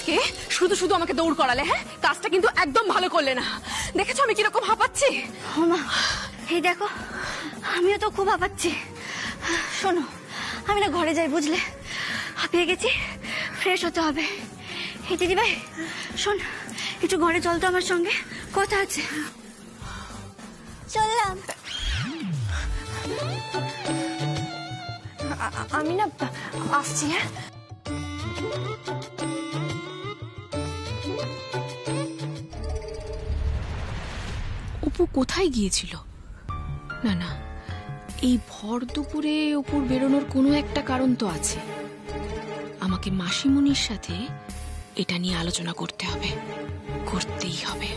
আজকে শুধু শুধু আমাকে দৌড় করালে। হ্যাঁ, কাজটা কিন্তু একদম ভালো করলে না। দেখেছো আমি কিরকম হাঁপাচ্ছি? মা এই দেখো, আমিও তো খুব হাঁপাচ্ছি। শোনো, আমি না ঘরে যাই, বুঝলে? হাঁপিয়ে গেছি, ফ্রেশ হতে হবে। এই দিদি ভাই শোন, একটু ঘরে চল তো আমার সঙ্গে, কথা আছে। চললাম। আমি না আসছি। হ্যাঁ, অপু কোথায় গিয়েছিল? না না, এই ভর দুপুরে অপুর বেরোনোর কোনো একটা কারণ তো আছে। আমাকে মাসিমণির সাথে এটা নিয়ে আলোচনা করতে হবে, করতেই হবে।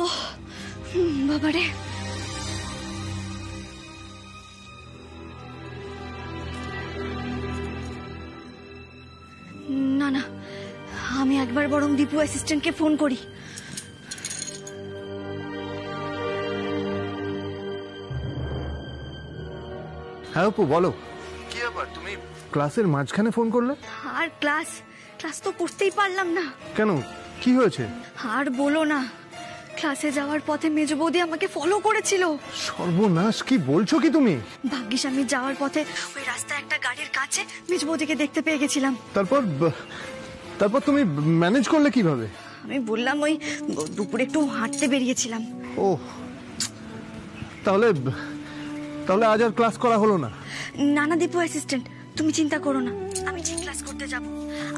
ও বাবারে, না না, আমি একবার বরং দীপু অ্যাসিস্ট্যান্টকে ফোন করি। হ্যাঁ অপু, বলো। কি ব্যাপার, তুমি ক্লাসের মাঝখানে ফোন করলে? আর ক্লাস তো করতেই পারলাম না। কেন, কি হয়েছে? আর বলো না, ক্লাসে যাওয়ার পথে মেজ বৌদি আমাকে ফলো করেছিল। সর্বনাশ, কি বলছো কি তুমি? ভাগ্যিস আমি যাওয়ার পথে ওই রাস্তায় একটা গাড়ির কাছে মেজ বৌদিকে দেখতে পেয়ে গেছিলাম। তারপর তুমি ম্যানেজ করলে কিভাবে? আমি বললাম ওই দুপুরে একটু হাঁটতে বেরিয়েছিলাম। ও, তাহলে আজ আর ক্লাস করা হলো না? না না দীপু অ্যাসিস্ট্যান্ট, তুমি চিন্তা করো না, আমি ঠিক ক্লাস করতে যাব।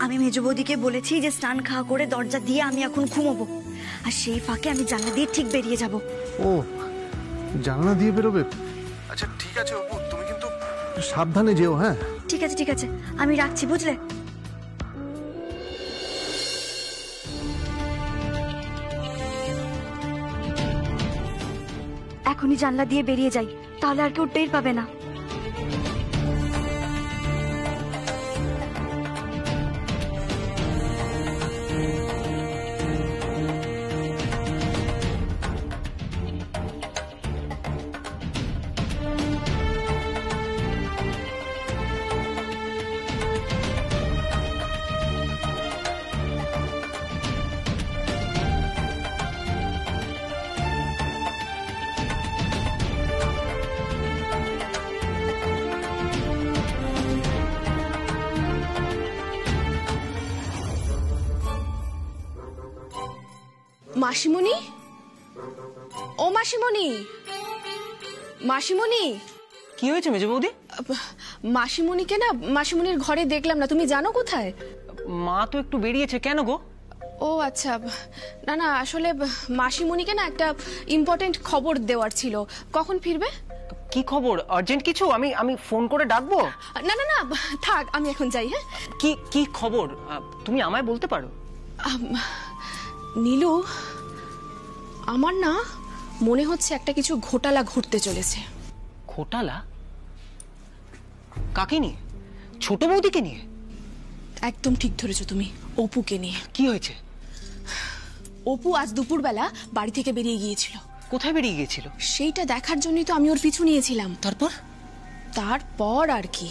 আমি মেজ বৌদিকে বলেছি যে স্নান খাওয়া করে দরজা দিয়ে আমি এখন ঘুমোবো, আর সেই ফাঁকে আমি জানলা দিয়ে ঠিক বেরিয়ে যাব। ও, জানলা দিয়ে বেরোবে? আচ্ছা ঠিক আছে অপু, তুমি কিন্তু সাবধানে যেও। হ্যাঁ ঠিক আছে ঠিক আছে, আমি রাখছি, বুঝলে? এখনই জানলা দিয়ে বেরিয়ে যাই, তাহলে আর কেউ টের পাবে না। মাসিমণি, ও মাসিমণি, মাসিমণি। কি হয়েছে মেজ বৌদি? মাসিমণিকে না মাসিমণির ঘরে দেখলাম না, তুমি জানো কোথায়? মা তো একটু বেরিয়েছে, কেন গো? ও আচ্ছা, না না, আসলে মাসিমণিকে না একটা ইম্পর্টেন্ট খবর দেওয়ার ছিল। কখন ফিরবে? কি খবর? আর্জেন্ট কিছু? আমি ফোন করে ডাকবো? না না না, থাক, আমি এখন যাই। হ্যাঁ, কি খবর তুমি আমায় বলতে পারো? নীলু, আমার না মনে হচ্ছে একটা কিছু ঘোটালা ঘটতে চলেছে। ঘোটালা? কাকে নিয়ে? ছোট বৌদিকে নিয়ে? একদম ঠিক ধরেছো তুমি, অপুকে নিয়ে। কি হয়েছে? অপু আজ দুপুরবেলা বাড়ি থেকে বেরিয়ে গিয়েছিল। কোথায় বেরিয়ে গিয়েছিল? সেইটা দেখার জন্যই তো আমি ওর পিছু নিয়েছিলাম। তারপর আর কি,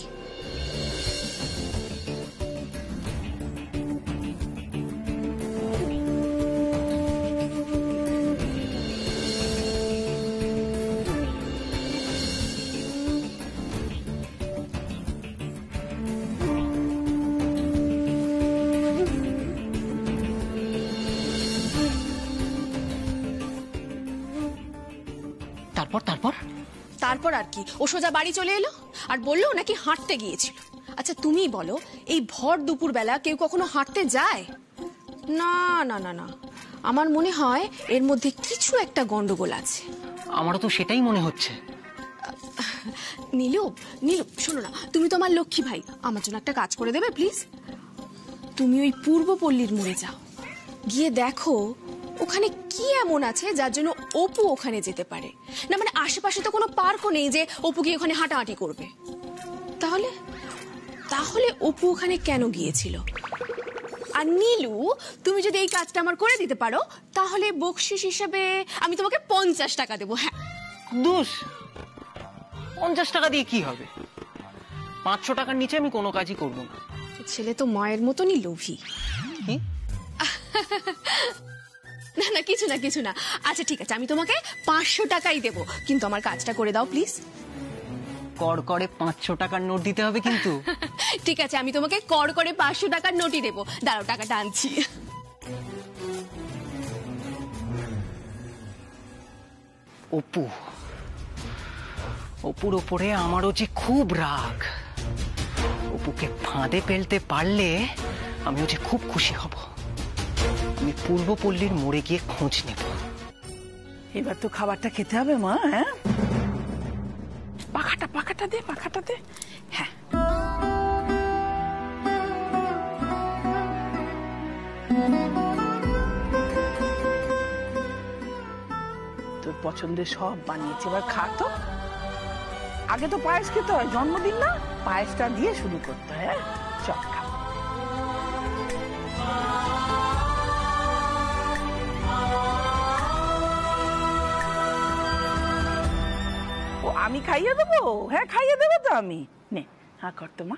তারপর আর কি, ও সোজা বাড়ি চলে এলো আর বললো নাকি হাঁটতে গিয়েছিল। আচ্ছা তুমি বলো, এই ভর দুপুর বেলা কেউ কখনো হাঁটতে যায়? না না না না, আমার মনে হয় এর মধ্যে কিছু একটা গন্ডগোল আছে। আমারও তো সেটাই মনে হচ্ছে। নীলু, শোনো না, তুমি তো আমার লক্ষ্মী ভাই, আমার জন্য একটা কাজ করে দেবে প্লিজ? তুমি ওই পূর্বপল্লীর মোড়ে যাও, গিয়ে দেখো ওখানে কি এমন আছে যার জন্য অপু ওখানে যেতে পারে। না মানে আশেপাশে তো কোনো পার্কও নেই যে অপু গিয়ে ওখানে হাঁটাহাঁটি করবে। তাহলে অপু ওখানে কেন গিয়েছিল? আর নীলু, তুমি যদি এই কাজটা আমার করে দিতে পারো তাহলে বকশিস হিসেবে আমি তোমাকে 50 টাকা দেবো। হ্যাঁ, দোষ 50 টাকা দিয়ে কি হবে? 500 টাকার নিচে আমি কোনো কাজই করব না। ছেলে তো মায়ের মতনই লোভী। কি? না না, কিছু না কিছু না। আচ্ছা ঠিক আছে, আমি তোমাকে 500 টাকাই দেবো, কিন্তু আমার কাজটা করে দাও প্লিজ। কড় করে 500 টাকার নোট দিতে হবে কিন্তু। ঠিক আছে, আমি তোমাকে কড় করে 500 টাকার নোটই দেবো। দাঁড়াও, টাকাটা আনছি। অপুর ওপরে আমারও যে খুব রাগ। অপুকে ফাঁদে ফেলতে পারলে আমিও যে খুব খুশি হব। আমি পূর্বপল্লীর মোড়ে গিয়ে খোঁজ নেব। এবার তো খাবারটা খেতে হবে মা। হ্যাঁ, পাখাটা দে, পাখাটা দে। হ্যাঁ, তোর পছন্দের সব বানিয়েছে, এবার খা তো। আগে তো পায়েস খেতে হয়, জন্মদিন না, পায়েসটা দিয়ে শুরু করতে হয়। হ্যাঁ, চল খা। ও আমি খাইয়ে দেবো? হ্যাঁ, খাইয়ে দেবো তো আমি। নে, হ্যাঁ কর তো মা।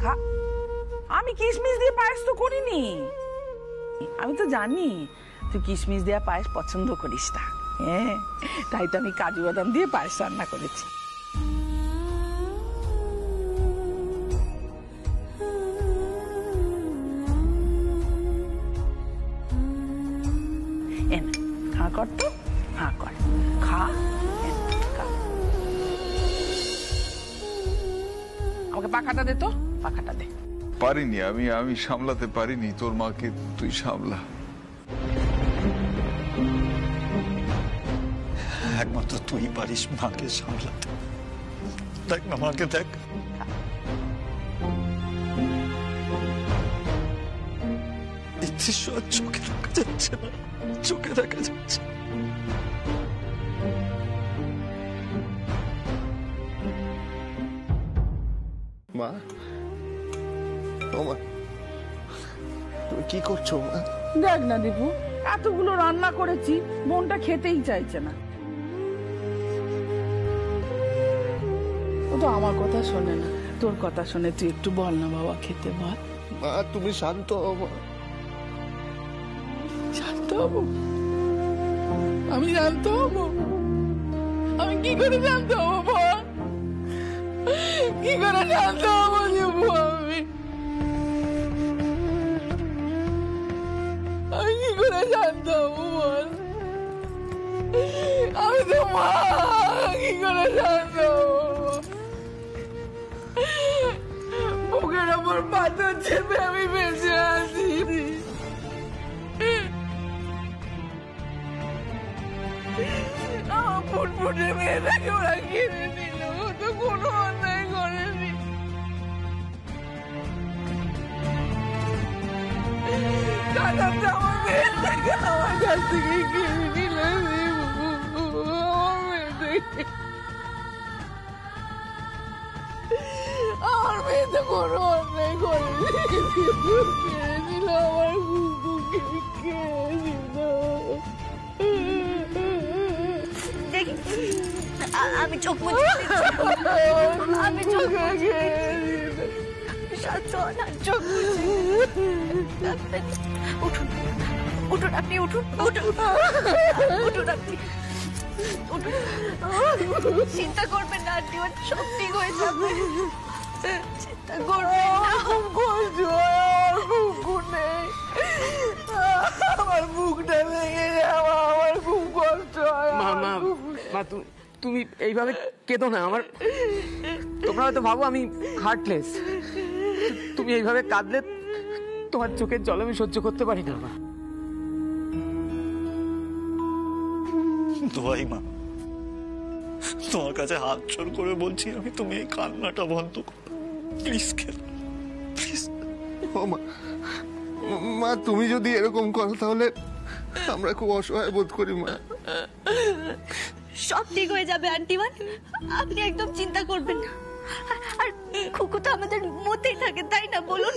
খা। আমি কিশমিশ দিয়ে পায়েস তো করিনি। আমি তো জানি তুই কিশমিশ দেওয়া পায়েস পছন্দ করিস না। হ্যাঁ, তাই তো আমি কাজু বাদাম দিয়ে পায়েস রান্না করেছি। হ্যাঁ কর তো, হ্যাঁ কর, খা। আমাকে পাখাটা দে তো, পাখাটা দে। পারিনি, আমি সামলাতে পারিনি। তোর মাকে তুই সামলা। একমাত্র তুই পারিস মাকে সামলাতে। দেখ না মাকে, দেখ। এই দৃশ্য আর চোখে দেখা যাচ্ছে না, চোখে দেখা যাচ্ছে। মা, ও মা, তুমি কি করছো মা? দেখ না দীপু, এতগুলো রান্না করেছি, মনটা খেতেই চাইছে না। ও তো আমার কথা শোনে না, তোর কথা শোনে। তুই একটু বল না বাবা, খেতে বল। মা তুমি শান্ত হও মা। শান্ত হবো? আমি শান্ত হবো? আমি কি করে শান্ত হবো বল? কি করে শান্ত হবো দীপু? আমি কি করে শান্ত হবো বল? আমি তো মা, কি করে শান্ত হবো? বুকের ওপর পাথর চেপে আমি বেঁচে আছি। আমার ফুটফুটে মেয়েটাকে ওরা কিনে নিল, ও তো কোনো অন্যায় করেনি। টাকাটা আমার মেয়েটাকে আমার কাছ থেকে কিনে নিল। আমার মেয়েটাকে, আমার মেয়ে তো কোনো অন্যায় করেনি, কিনে নিল আমার বুকুকে, কিনে নিল। আমি চোখ মুছে আমি চোখ মুছে শান্ত না, চোখ মুছে। উঠুন উঠুন, আপনি উঠুন, উঠুন উঠুন, আপনি উঠুন। চিন্তা করবেন না আন্টি, সব ঠিক হয়ে যাবে। চিন্তা করবেন না। আমার বুকটা ভেঙে যাওয়া, আমার খুব কষ্ট হয়। মা তুমি এইভাবে কেঁদো না। তোমরা হয়তো ভাবো আমি হার্টলেস। তুমি এইভাবে কাঁদলে তোমার চোখের জল আমি সহ্য করতে পারি না মা। দোয়াই মা, তোমার কাছে হাত জোড় করে বলছি, আমি তুমি এই কান্নাটা বন্ধ করো প্লিজ। প্লিজ ও মা, মা তুমি যদি এরকম করো তাহলে আমরা খুব অসহায় বোধ করি মা। সব ঠিক হয়ে যাবে আন্টি মান, আপনি একদম চিন্তা করবেন না। আর খুকু তো আমাদের মধ্যেই থাকে, তাই না বলুন?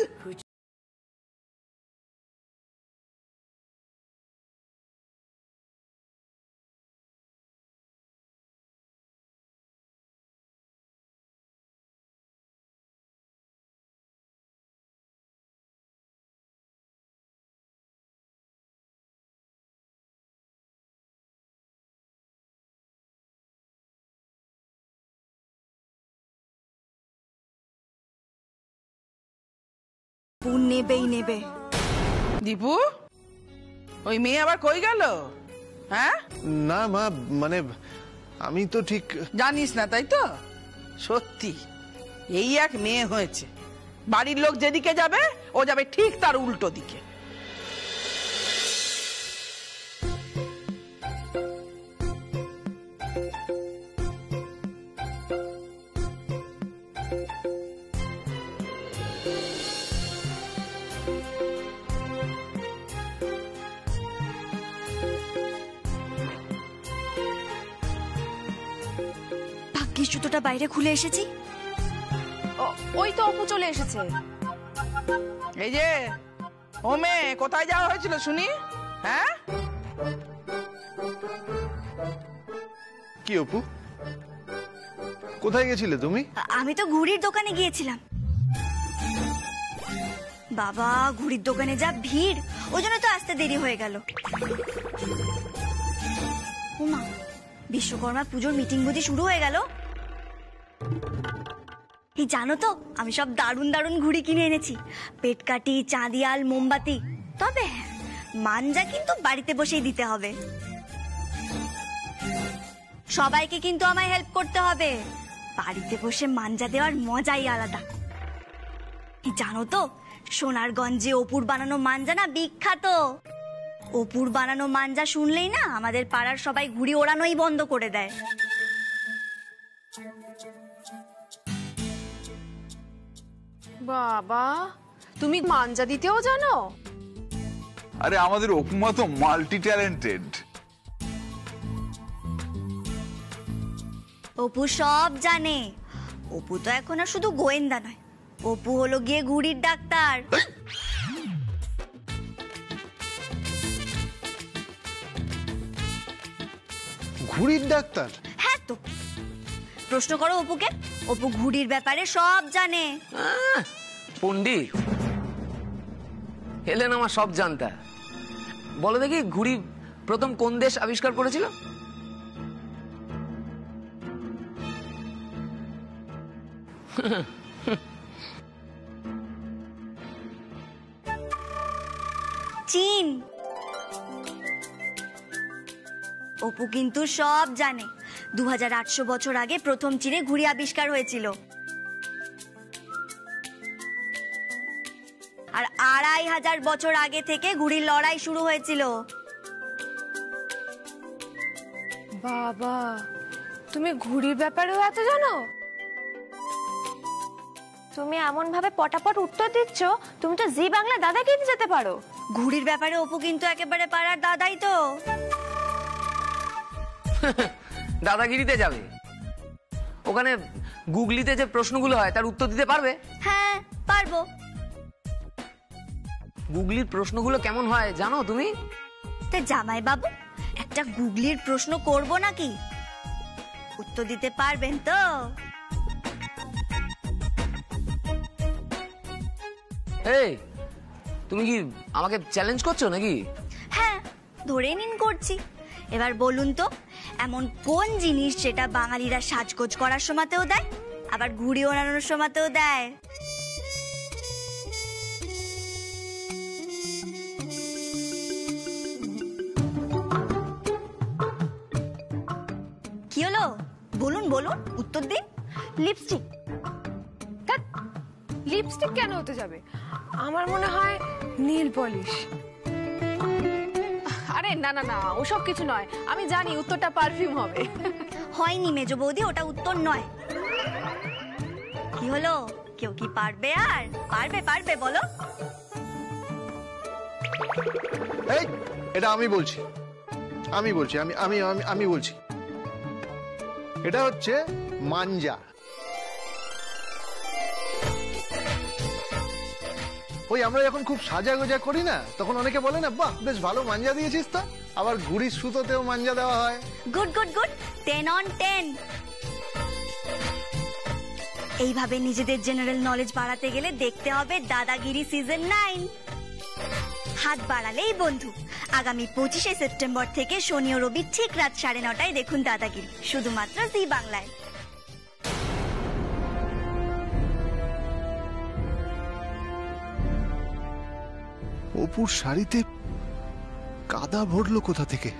নেবেই নেবে। দীপু, ওই মেয়ে আবার কই গেল? হ্যাঁ, না মা, মানে আমি তো ঠিক জানিস না তাই তো? সত্যি এই এক মেয়ে হয়েছে, বাড়ির লোক যেদিকে যাবে ও যাবে ঠিক তার উল্টো দিকে। ভাগ্যিস জুতোটা বাইরে খুলে এসেছি। ওই তো অপু চলে এসেছে। এই যে ও মেয়ে, কোথায় যাওয়া হয়েছিল শুনি? হ্যাঁ, কি অপু, কোথায় গেছিলে তুমি? আমি তো ঘুড়ির দোকানে গিয়েছিলাম। বাবা, ঘুড়ির দোকানে যা ভিড়, ওই জন্য তো আসতে দেরি হয়ে গেল। উমা, বিশ্বকর্মা পুজোর মিটিং বুঝি শুরু হয়ে গেল। এই জানো তো, আমি সব দারুণ দারুণ ঘুড়ি কিনে এনেছি, পেটকাঠি, চাঁদিয়াল, মোমবাতি। তবে মানজা কিন্তু বাড়িতে বসেই দিতে হবে। সবাইকে কিন্তু আমায় হেল্প করতে হবে। বাড়িতে বসে মানজা দেওয়ার মজাই আলাদা। এই জানো তো, সোনারগঞ্জে অপুর বানানো মানজা না বিখ্যাত। অপুর বানানো মানজা শুনলেই না আমাদের পাড়ার সবাই ঘুড়ি ওড়ানোই বন্ধ করে দেয়। বাবা, তুমি মানজা দিতেও জানো? আরে আমাদের অপুমা তো মাল্টি ট্যালেন্টেড। অপু সব জানে। অপু তো এখন আর শুধু গোয়েন্দা নয়, অপু হলো গিয়ে ঘুড়ির ডাক্তার। ঘুড়ির ডাক্তার? হ্যাঁ তো, প্রশ্ন করো অপুকে, অপু ঘুড়ির ব্যাপারে সব জানে। পণ্ডিত হেলেন আমার সব জানতা। বলো দেখি, ঘুড়ি প্রথম কোন দেশ আবিষ্কার করেছিল? চীন। অপু কিন্তু সব জানে। 2800 বছর আগে প্রথম চীনে ঘুড়ি আবিষ্কার হয়েছিল। আর 2500 বছর আগে থেকে ঘুড়ির লড়াই শুরু হয়েছিল। বাবা, তুমি ঘুড়ির ব্যাপারেও এত জানো? তুমি এমন ভাবে পটাপট উত্তর দিচ্ছ, তুমি তো জি বাংলা দাদাগিরি যেতে পারো। ঘুড়ির ব্যাপারে অপু কিন্তু একেবারে পাড়ার দাদাই তো। দাদাগিরিতে যাবে? ওখানে গুগলিতে যে প্রশ্নগুলো হয় তার উত্তর দিতে পারবে? হ্যাঁ, পারবো। গুগলির প্রশ্নগুলো কেমন হয় জানো তুমি? তা জামাই বাবু, একটা গুগলির প্রশ্ন করব নাকি? উত্তর দিতে পারবেন তো? এই, তুমি কি আমাকে চ্যালেঞ্জ করছো নাকি? হ্যাঁ, ধরে নিন করছি। এবার বলুন তো, এমন কোন জিনিস যেটা বাঙালিরা সাজগোজ করার সময়তেও দেয়, আবার ঘুড়ি ওড়ানোর সময়তেও দেয়? কি হলো? বলুন বলুন, উত্তর দিন। লিপস্টিক। লিপস্টিক কেন হতে যাবে? আমার মনে হয় নীল পলিশ। আরে না না না, ওসব কিছু নয়। আমি জানি উত্তরটা পারফিউম হবে। হয়নি মেজো বৌদি, ওটা উত্তর নয়। কি হলো? কেউ কি পারবে? আর পারবে পারবে বলো। এই, এটা আমি বলছি, আমি বলছি, আমি আমি আমি বলছি, এটা হচ্ছে মানজা। ওই আমরা যখন খুব সাজা গোজা করি না, তখন অনেকে বলে না, বাহ বেশ ভালো মাঞ্জা দিয়েছিস তো। আবার ঘুড়ির সুতোতেও মাঞ্জা দেওয়া হয়। Good good good, 10 on 10। এইভাবে নিজেদের জেনারেল নলেজ বাড়াতে গেলে দেখতে হবে দাদাগিরি সিজন 9। হাত বাড়ালেই বন্ধু। আগামী 25শে সেপ্টেম্বর থেকে শনি ও রবি ঠিক রাত 9:30টায় দেখুন দাদাগিরি, শুধুমাত্র জি বাংলায়। অপুর শাড়িতে কাদা ভরলো কোথা থেকে?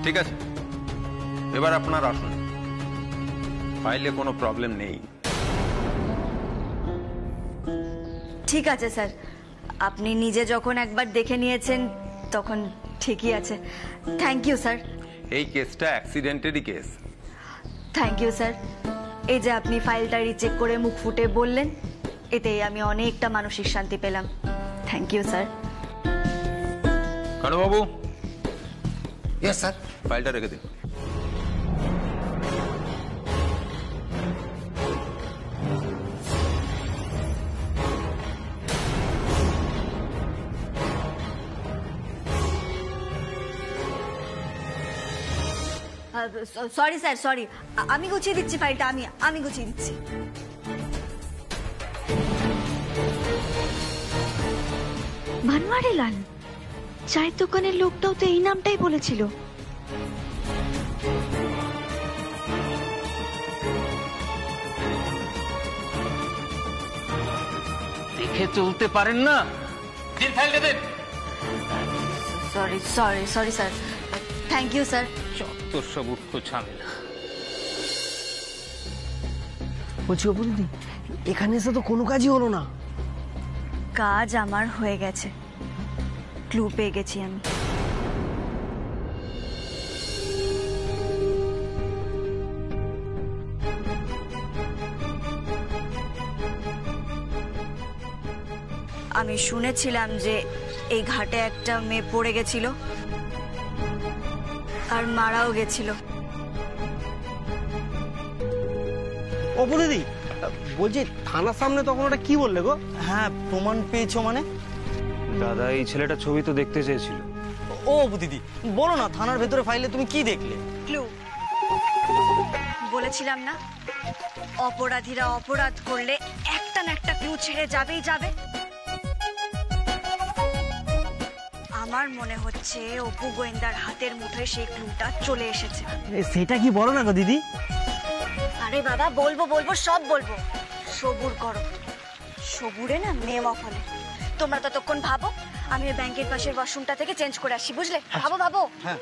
ঠিক আছে, এবার আপনার আসুন। ফাইলে কোনো প্রবলেম নেই। ঠিক আছে স্যার, আপনি নিজে যখন একবার দেখে নিয়েছেন তখন ঠিকই আছে। Thank you sir. এই কেসটা অ্যাক্সিডেন্টেরই কেস। Thank you sir. এই যে আপনি ফাইলটা রিচেক করে মুখ ফুটে বললেন, এতেই আমি অনেকটা মানসিক শান্তি পেলাম। Thank you sir. কানুবাবু। Yes sir. ফাইলটা রেখে দিন। Sorry sir, sorry. আমি গুছিয়ে দিচ্ছি ফাইলটা, আমি গুছিয়ে দিচ্ছি। ভানওয়ারিলাল, চায়ের দোকানের লোকটাও তো এই নামটাই বলেছিল। দেখে চলতে পারেন না? দিন ফাইলটা দেন। Sorry sorry sorry sir. Thank you sir. যত সব উঠো ঝামেলা। বলছি অপু দিদি, এখানে এসে তো কোনো কাজই হলো না। কাজ আমার হয়ে গেছে, ক্লু পেয়ে গেছি আমি। আমি শুনেছিলাম যে এই ঘাটে একটা মেয়ে পড়ে গেছিল আর মারাও গেছিল। অপু দিদি, বলছি থানার সামনে তখন ওটা কি বললে গো? হ্যাঁ, প্রমাণ পেয়েছো মানে? দাদা, এই ছেলেটা ছবি তো দেখতে চেয়েছিল। ও অপু দিদি, বলো না থানার ভেতরে ফাইলে তুমি কি দেখলে? ক্লু। বলেছিলাম না, অপরাধীরা অপরাধ করলে একটা না একটা ক্লু ছেড়ে যাবেই যাবে। আমার মনে হচ্ছে অপু গোয়েন্দার হাতের মুঠোয় সেই ক্লুটা চলে এসেছে। সেটা কি বলো না গো দিদি। আরে বাবা, বলবো বলবো, সব বলবো। সবুর করো, সবুরে না মেওয়া ফলে। তোমরা ততক্ষণ ভাবো, আমি ওই ব্যাংকের পাশের ওয়াশরুমটা থেকে চেঞ্জ করে আসি, বুঝলে? ভাবো ভাবো। হ্যাঁ।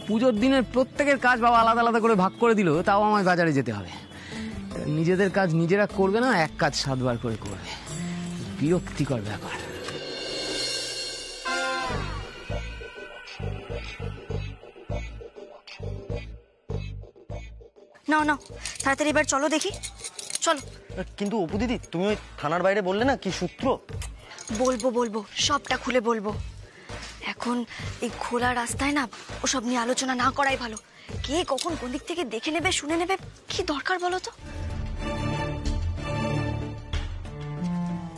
পুজোর দিনের প্রত্যেকের কাজ বাবা আলাদা আলাদা করে ভাগ করে দিল, তাও আমায় বাজারে যেতে হবে। নিজেদের কাজ নিজেরা করবে না, এক কাজ 7 বার করে করবে। বিরক্তিকর ব্যাপার। নাও নাও, তাড়াতাড়ি এবার চলো দেখি, চলো। কিন্তু অপু দিদি, তুমি ওই থানার বাইরে বললে না কি সূত্র? বলবো বলবো, সবটা খুলে বলবো। এখন এই খোলা রাস্তায় না ওসব নিয়ে আলোচনা না করাই ভালো। কে কখন কোন দিক থেকে দেখে নেবে, শুনে নেবে, কি দরকার বলো তো?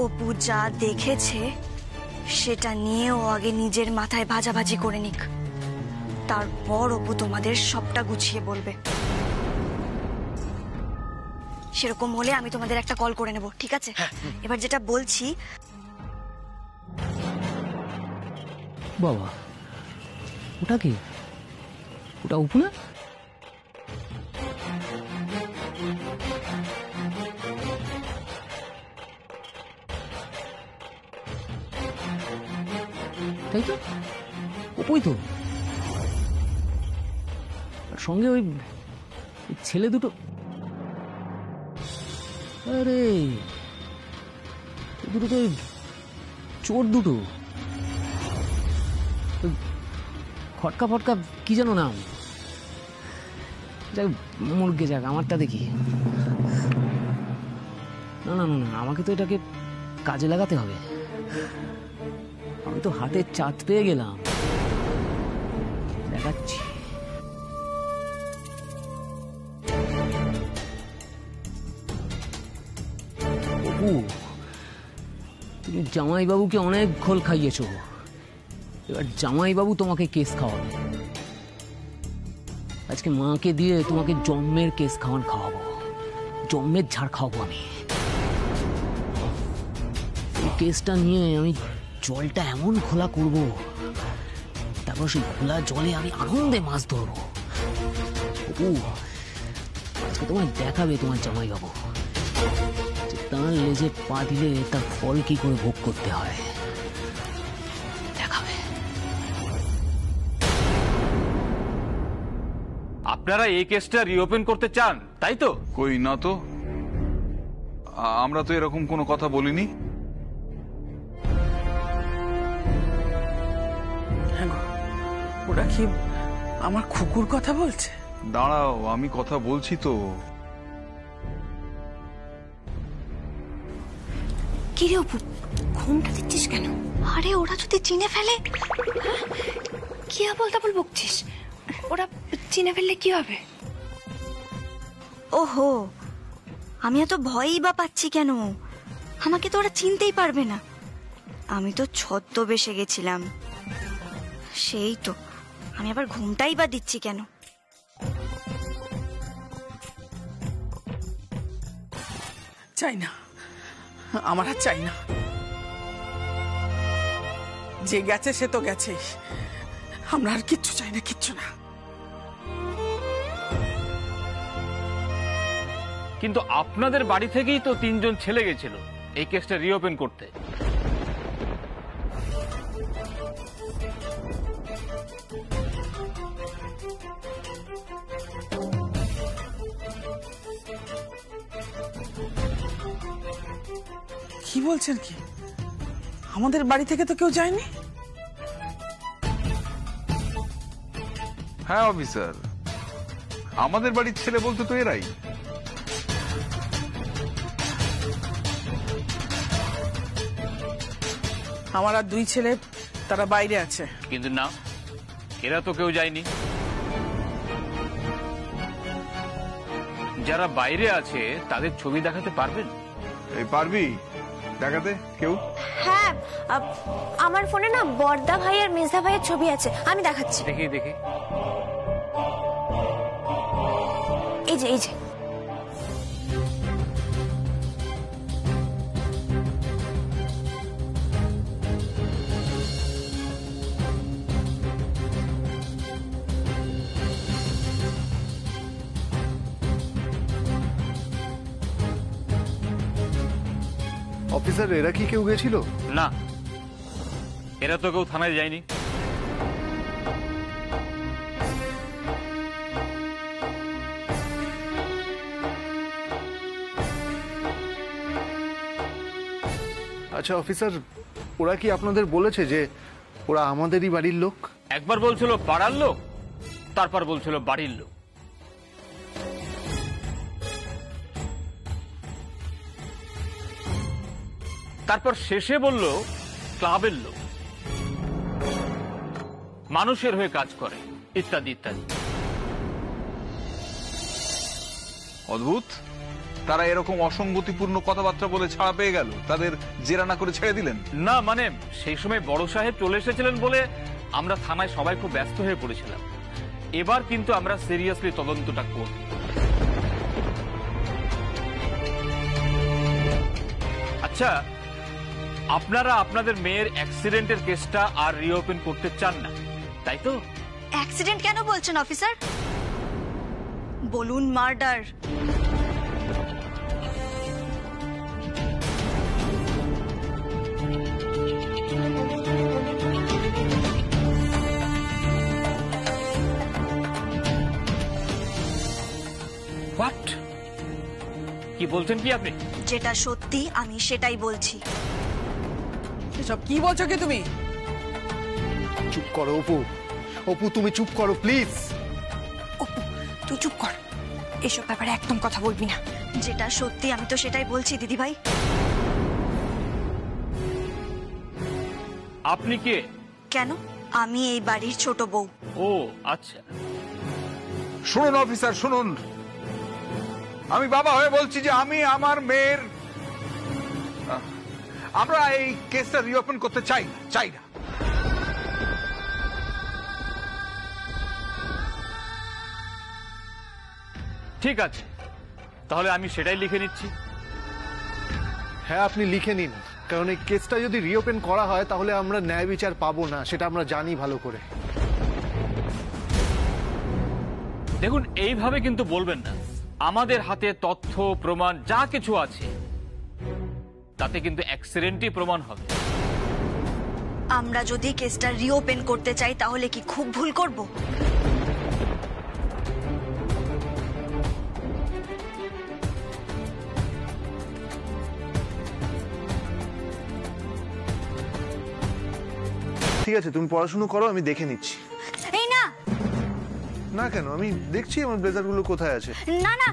অপু যা দেখেছে সেটা নিয়ে ও আগে নিজের মাথায় ভাজাভাজি করে নিক, তারপর অপু তোমাদের সবটা গুছিয়ে বলবে। সেরকম হলে আমি তোমাদের একটা কল করে নেব, ঠিক আছে? এবার যেটা বলছি। বাবা, ওটা কি? ওটা অপু না? তাই তো, অপুই তো। সঙ্গে ওই ছেলে দুটো। আরে দুটো তো চোর দুটো, ফটকা ফটকা কি যেন নাম, যাক মুরগে যাক, আমারটা দেখি। না না না না, আমাকে তো এটাকে কাজে লাগাতে হবে। আমি তো হাতের চাঁদ পেয়ে গেলাম, দেখাচ্ছি। অপু, তুমি জামাইবাবুকে অনেক ঘোল খাইয়েছো, এবার জামাইবাবু তোমাকে কেস খাওয়াবে। আজকে মাকে দিয়ে তোমাকে জন্মের কেস খাওয়াবো, জন্মের ঝাড় খাওয়াবো আমি। এই কেসটা নিয়ে আমি জলটা এমন খোলা করব, তারপর সেই খোলা জলে আমি আনন্দে মাছ ধরবো। অপু, আজকে তোমায় দেখাবে তোমার জামাইবাবু যে তার লেজে পা দিলে তার ফল কি করে ভোগ করতে হয়, দেখাবে। আপনারা এই কেসটা রিওপেন করতে চান, তাই তো? কই না তো, আমরা তো এরকম কোনো কথা বলিনি। ওরা কি আমার খুকুর কথা বলছে? দাঁড়াও, আমি কথা বলছি তো। কি রে অপু, ঘুমটা দিচ্ছিস কেন? আরে ওরা যদি চিনে ফেলে? কি আবল তাবল বকছিস? ওরা চিনে ফেললে কি হবে? ওহো, আমি এত ভয়ই বা পাচ্ছি কেন? আমাকে তো ওরা চিনতেই পারবে না। আমি তো ছদ্মবেশে গেছিলাম, সেই তো। আমি আবার ঘুমটাই বা দিচ্ছি কেন? চাই না, আমার আর চাই না। যে গেছে সে তো গেছে, আমরা আর কিচ্ছু চাই না, কিচ্ছু না। কিন্তু আপনাদের বাড়ি থেকেই তো 3 জন ছেলে গেছিল এই কেসটা রিওপেন করতে। কি বলছেন কি? আমাদের বাড়ি থেকে তো কেউ যায়নি? হ্যাঁ অফিসার, আমাদের বাড়ির ছেলে বলতে তো এরাই। আমার আর 2 ছেলে, তারা বাইরে আছে। কিন্তু না, এরা তো কেউ যায়নি। যারা বাইরে আছে তাদের ছবি দেখাতে পারবেন? এই পারবি দেখাতে কেউ? হ্যাঁ, আমার ফোনে না বর্দা ভাই আর মেজদা ভাইয়ের ছবি আছে, আমি দেখাচ্ছি। দেখি দেখি। এই যে, এই যে। অফিসার, এরা কি কেউ গেছিল? না, এরা তো কেউ থানায় যায়নি। আচ্ছা অফিসার, ওরা কি আপনাদের বলেছে যে ওরা আমাদেরই বাড়ির লোক? একবার বলছিল পাড়ার লোক, তারপর বলছিল বাড়ির লোক। তারপর শেষে বলল ক্লাবের লোক, মানুষের হয়ে কাজ করে, ইত্যাদি ইত্যাদি। অদ্ভুত, তারা এরকম অসঙ্গতিপূর্ণ কথাবার্তা বলে ছাড়া পেয়ে গেল, তাদের জেরা না করে ছেড়ে দিলেন? না মানে সেই সময় বড় সাহেব চলে এসেছিলেন বলে আমরা থানায় সবাই খুব ব্যস্ত হয়ে পড়েছিলাম। এবার কিন্তু আমরা সিরিয়াসলি তদন্তটা করব। আচ্ছা, আপনারা আপনাদের মেয়ের অ্যাক্সিডেন্টের কেসটা আর রিওপেন করতে চান না, তাই তো? অ্যাক্সিডেন্ট কেন বলছেন অফিসার? বলুন মার্ডার। হোয়াট? কি বলছেন কি আপনি? যেটা সত্যি আমি সেটাই বলছি। এসব কি বলছো কি তুমি? চুপ করো অপু, অপু তুমি চুপ করো প্লিজ। অপু তুই চুপ কর, এসব ব্যাপারে একদম কথা বলবি না। যেটা সত্যি আমি তো সেটাই বলছি দিদিভাই। আপনি কে? কেন? আমি এই বাড়ির ছোট বউ। ও আচ্ছা। শুনুন অফিসার, শুনুন, আমি বাবা হয়ে বলছি যে আমি আমার মেয়ের, আমরা এই কেসটা রিওপেন করতে চাই না। ঠিক আছে, তাহলে আমি সেটাই লিখে নিচ্ছি। হ্যাঁ আপনি লিখে নিন, কারণ এই কেসটা যদি রিওপেন করা হয় তাহলে আমরা ন্যায় বিচার পাবো না, সেটা আমরা জানি ভালো করে। দেখুন, এইভাবে কিন্তু বলবেন না। আমাদের হাতে তথ্য প্রমাণ যা কিছু আছে তাতে কিন্তু অ্যাক্সিডেন্টই প্রমাণ হবে। আমরা যদি কেসটা রিওপেন করতে চাই তাহলে কি খুব ভুল করব? ঠিক আছে তুমি পড়াশুনো করো, আমি দেখে নিচ্ছি। এই না না কেন, আমি দেখছি আমার ব্লেজারগুলো কোথায় আছে। না না,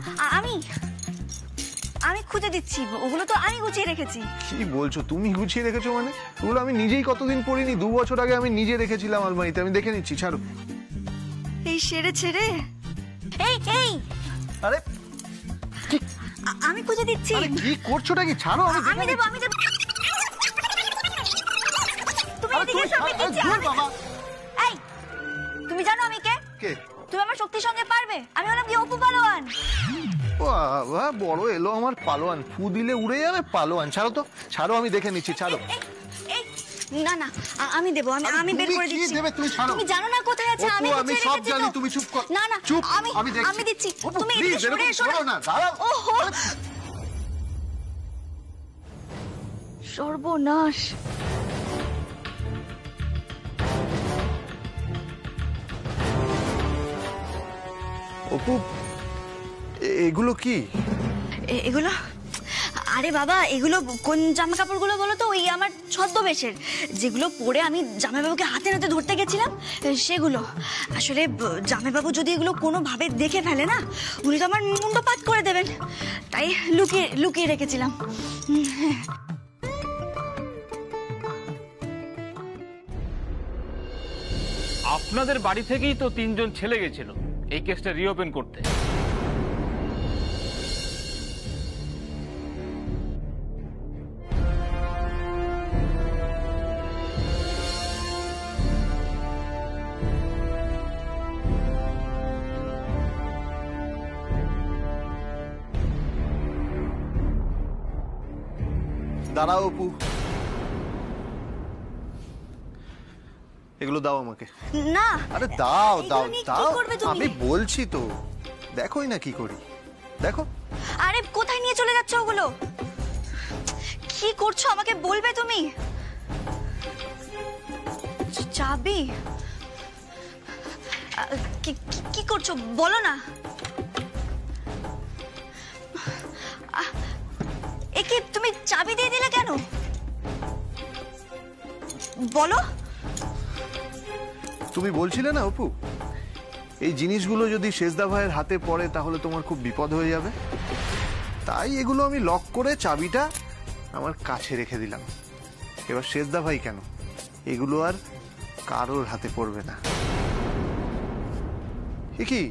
আমি খুঁজে দিচ্ছি, ওগুলো তো আমি গুছিয়ে রেখেছি। কি বলছো, তুমি গুছিয়ে রেখেছো মানে? ওগুলো আমি নিজেই কতদিন পরিনি, 2 বছর আগে আমি নিজে রেখেছিলাম আলমারিতে, আমি দেখে নিচ্ছি, ছাড়ো। এই ছেড়ে ছেড়ে, এই এই আরে আমি খুঁজে দিচ্ছি। আরে কি করছোটা কি, ছাড়ো। আমি দেব তুমি এদিকে এসো, আমি দিচ্ছি। এই তুমি জানো আমি কে? কে? তুমি আমার শক্তির সঙ্গে পারবে? আমি হলাম কি অপু পালোয়ান। বাবা বড় এলো আমার পালোয়ান, ফু দিলে উড়ে যাবে পালোয়ান। ছাড়ো তো, ছাড়ো, আমি দেখে নিচ্ছি, ছাড়ো। না না, আমি দেব, আমি বের করে দিচ্ছি। তুমি জানো না কোথায় আছে? আমি সব জানি, তুমি চুপ কর। না না, চুপ, আমি দিচ্ছি। তুমি এদিকে সরে এসো না। ওহো সর্বনাশ। অপু এগুলো কি? এগুলো? আরে বাবা, এগুলো কোন জামা কাপড়গুলো বলো তো? ওই আমার ছদ্মবেশের, যেগুলো পরে আমি জামাইবাবুকে হাতে নাতে ধরতে গেছিলাম, সেগুলো। আসলে জামাইবাবু যদি এগুলো কোনোভাবে দেখে ফেলে না, উনি তো আমার মুন্ডপাত করে দেবেন, তাই লুকিয়ে লুকিয়ে রেখেছিলাম। আপনাদের বাড়ি থেকেই তো 3 জন ছেলে গেছিল এই কেসটা রিওপেন করতে। দাঁড়াও অপু, এগুলো দাও আমাকে। না আরে দাও দাও দাও, আমি বলছি তো, দেখোই না কি করি, দেখো। আরে কোথায় নিয়ে চলে যাচ্ছ ওগুলো? কি করছো আমাকে বলবে তুমি? চাবি? কি করছো বলো না। একে তুমি চাবি দিয়ে দিলে কেন বলো? তুমি বলছিলে না অপু, এই জিনিসগুলো যদি শেষদা ভাইয়ের হাতে পড়ে তাহলে তোমার খুব বিপদ হয়ে যাবে, তাই এগুলো আমি লক করে চাবিটা আমার কাছে রেখে দিলাম। এবার শেষদা ভাই কেন, এগুলো আর কারোর হাতে পড়বে না। কি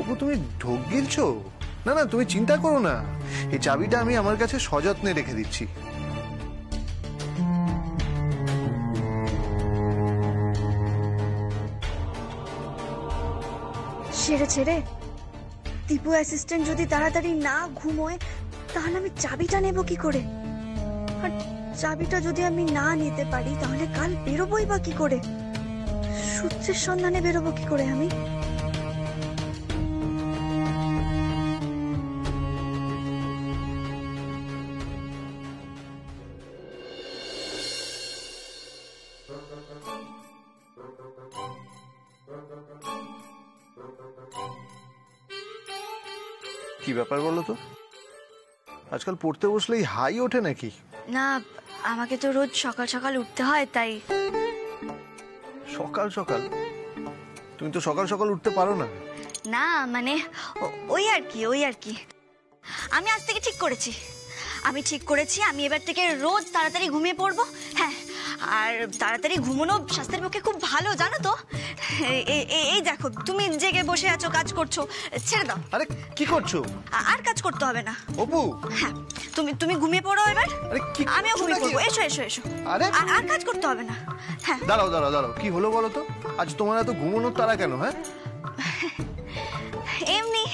অপু তুমি ঢোক গিলছো? না না তুমি চিন্তা করো না, এই চাবিটা আমি আমার কাছে সযত্নে রেখে দিচ্ছি। ছেড়ে ছেড়ে, টিপু অ্যাসিস্ট্যান্ট যদি তাড়াতাড়ি না ঘুমোয় তাহলে আমি চাবিটা নেব কি করে? আর চাবিটা যদি আমি না নিতে পারি তাহলে কাল বেরোবোই বা কি করে? সূত্রের সন্ধানে বেরোবো কি করে আমি? কি ব্যাপার বলো তো, আজকাল পড়তে বসলেই হাই ওঠে নাকি? না আমাকে তো রোজ সকাল সকাল উঠতে হয়, তাই। সকাল সকাল? তুমি তো সকাল সকাল উঠতে পারো না। না মানে ওই আর কি আমি আজ থেকে ঠিক করেছি, আমি এবার থেকে রোজ তাড়াতাড়ি ঘুমিয়ে পড়বো। হ্যাঁ, আর তাড়াতাড়ি ঘুমানো স্বাস্থ্যের পক্ষে খুব ভালো, জানো তো। এই দেখো, তুমি জেগে বসে আছো, কাজ করছো, ছেড়ে দাও। আরে কি করছো? আর কাজ করতে হবে না। অপু, হ্যাঁ, তুমি ঘুমিয়ে পড়ো এবার। আরে কি, আমিও ঘুমিয়ে পড়বো। এসো এসো এসো। আরে আর কাজ করতে হবে না। হ্যাঁ, দাঁড়াও দাঁড়াও দাঁড়াও, কি হলো বলো তো? আজ তোমার এত ঘুমানোর তাড়া কেন? হ্যাঁ, এমনি।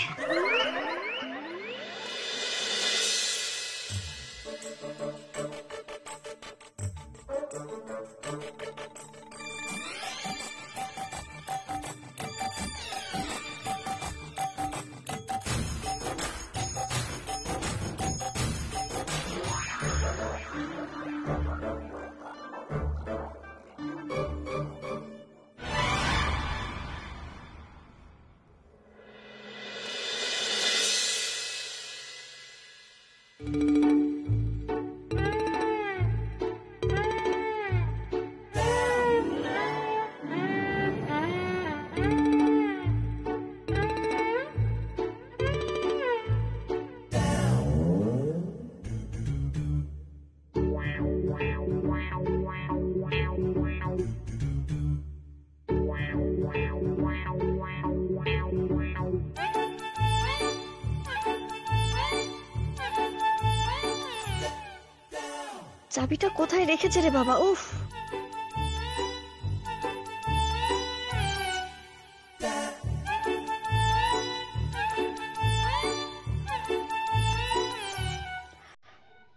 চাবিটা কোথায় রেখেছে রে বাবা? উফ,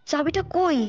চাবিটা কই?